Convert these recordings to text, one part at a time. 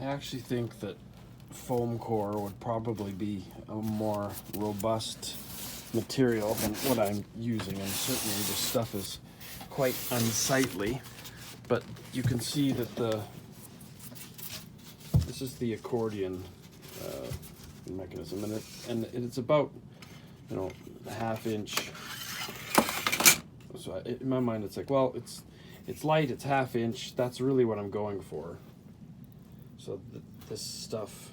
I actually think that foam core would probably be a more robust material than what I'm using, and certainly this stuff is quite unsightly, but you can see that this is the accordion mechanism, and it's about, you know, a half inch. So in my mind it's like, well, it's light, it's half inch, that's really what I'm going for. So this stuff,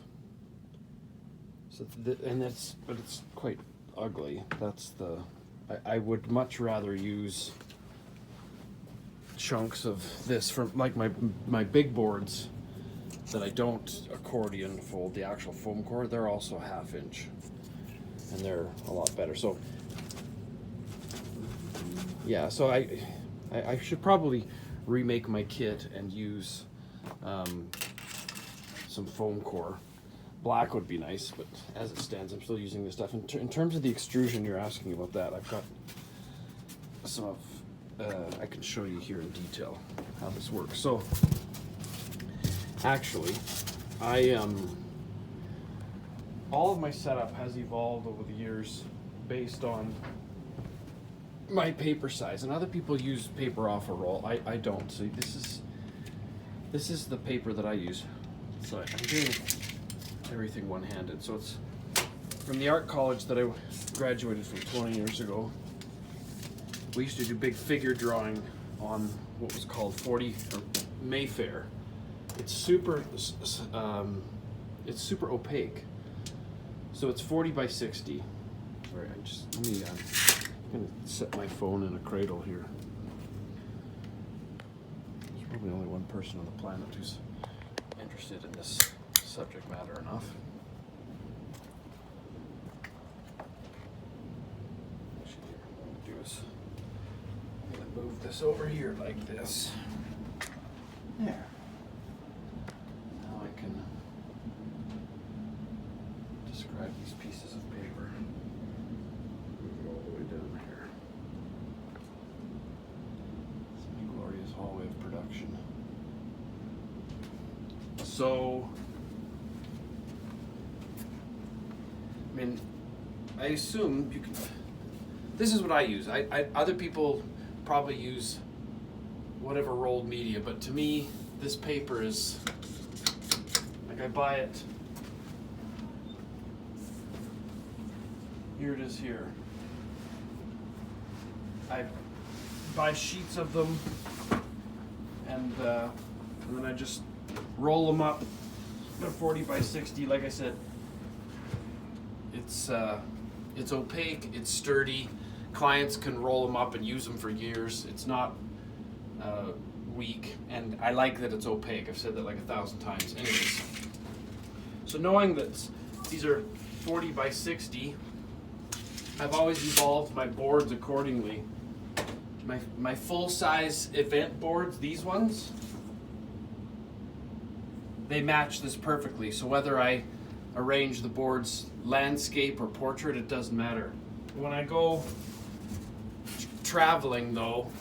but it's quite ugly. That's I would much rather use chunks of this from like my big boards that I don't accordion fold, the actual foam core. They're also half inch, and they're a lot better. So yeah, so I should probably remake my kit and use some foam core. Black would be nice, but as it stands, I'm still using this stuff. In terms of the extrusion, you're asking about that. I've got some of, I can show you here in detail how this works. So, actually, all of my setup has evolved over the years based on my paper size, and other people use paper off a roll. I don't. So this is the paper that I use. So I'm doing everything one-handed. So it's from the art college that I graduated from 20 years ago. We used to do big figure drawing on what was called 40 or Mayfair. It's super opaque. So it's 40 by 60. Sorry, let me I'm gonna set my phone in a cradle here. There's probably only one person on the planet who's interested in this subject matter enough. Actually, what I'm gonna do is I'm gonna move this over here like this. There. Now I can describe these pieces of paper. Move it all the way down here. It's my glorious hallway of production. So, I mean, I assume you can. This is what I use. Other people probably use whatever rolled media, but to me, this paper is like I buy it. Here it is here. I buy sheets of them, and then I just roll them up. They're 40 by 60. Like I said, it's opaque, it's sturdy. Clients can roll them up and use them for years. It's not weak, and I like that it's opaque. I've said that like 1,000 times. Anyways, so knowing that these are 40 by 60, I've always evolved my boards accordingly. My full-size event boards, these ones, they match this perfectly. So whether I arrange the boards landscape or portrait, it doesn't matter. When I go traveling though,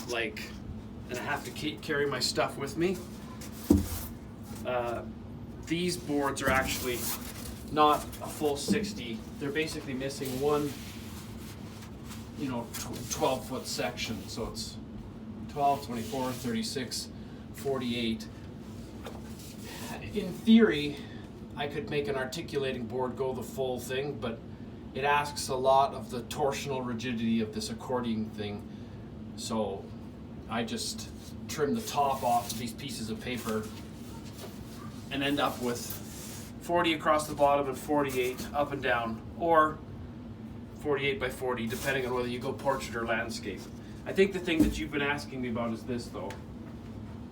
like, and I have to carry my stuff with me, these boards are actually not a full 60. They're basically missing one, 12-foot section. So it's 12, 24, 36, 48. In theory, I could make an articulating board go the full thing, but it asks a lot of the torsional rigidity of this accordion thing. So I just trim the top off of these pieces of paper and end up with 40 across the bottom and 48 up and down, or 48 by 40, depending on whether you go portrait or landscape. I think the thing that you've been asking me about is this though.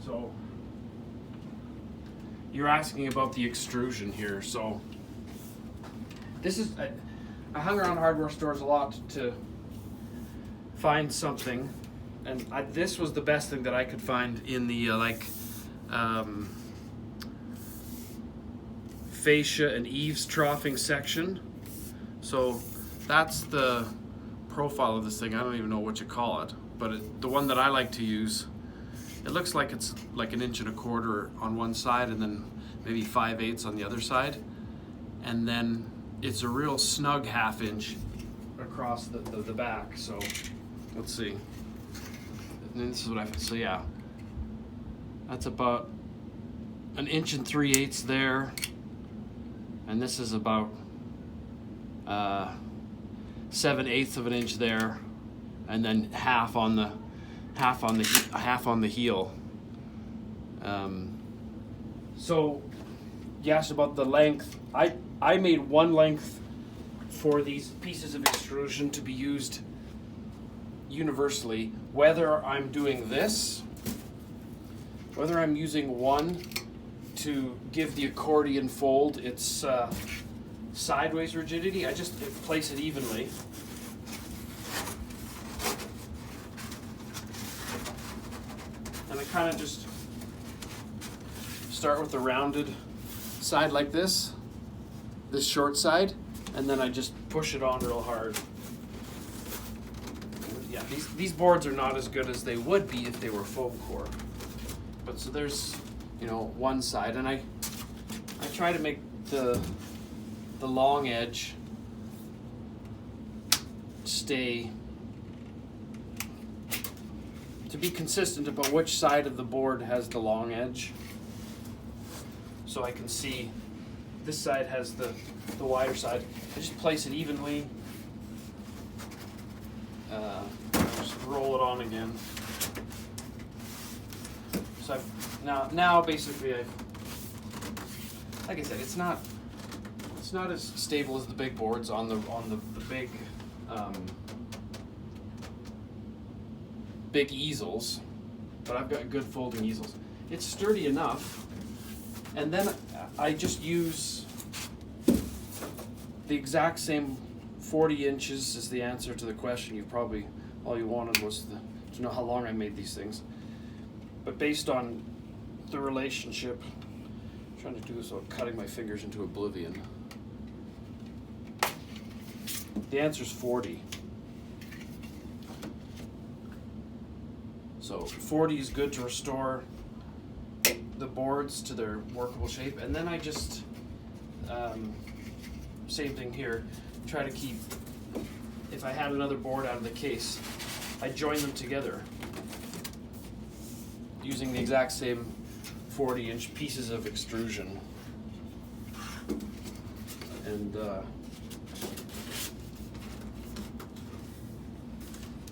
So you're asking about the extrusion here. So this is, I hung around hardware stores a lot to find something, and this was the best thing that I could find in the fascia and eavestroughing section. So that's the profile of this thing. I don't even know what you call it, but the one that I like to use, it looks like it's like 1.25 inches on one side, and then maybe 5/8 on the other side, and then it's a real snug 1/2 inch across the back. So let's see. And this is what I so yeah, that's about 1 3/8 inches there, and this is about 7/8 of an inch there, and then half on the heel. So you asked about the length. I made one length for these pieces of extrusion to be used universally, whether I'm doing this, whether I'm using one to give the accordion fold its sideways rigidity. I just place it evenly. And I kind of just start with the rounded side like this short side, and then I just push it on real hard. Yeah, these boards are not as good as they would be if they were foam core. But so there's, one side, and I try to make the long edge stay, to be consistent about which side of the board has the long edge. So I can see this side has the wider side. I just place it evenly. Just roll it on again. So now basically like I said, it's not as stable as the big boards on the big big easels, but I've got good folding easels. It's sturdy enough, and then I just use the exact same 40 inches as the answer to the question. You probably, all you wanted was to know how long I made these things. But based on the relationship, I'm trying to do this without cutting my fingers into oblivion. The answer is 40. So 40 is good to restore the boards to their workable shape, and then I just, same thing here, try to keep, if I had another board out of the case, I join them together using the exact same 40-inch pieces of extrusion. And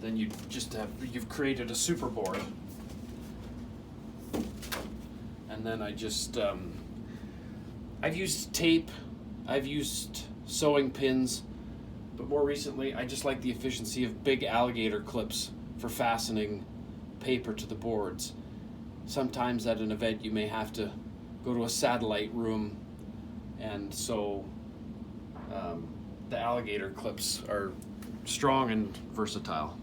then you've created a super board. And then I just, I've used tape, I've used sewing pins, but more recently I just like the efficiency of big alligator clips for fastening paper to the boards. Sometimes at an event you may have to go to a satellite room, and so the alligator clips are strong and versatile.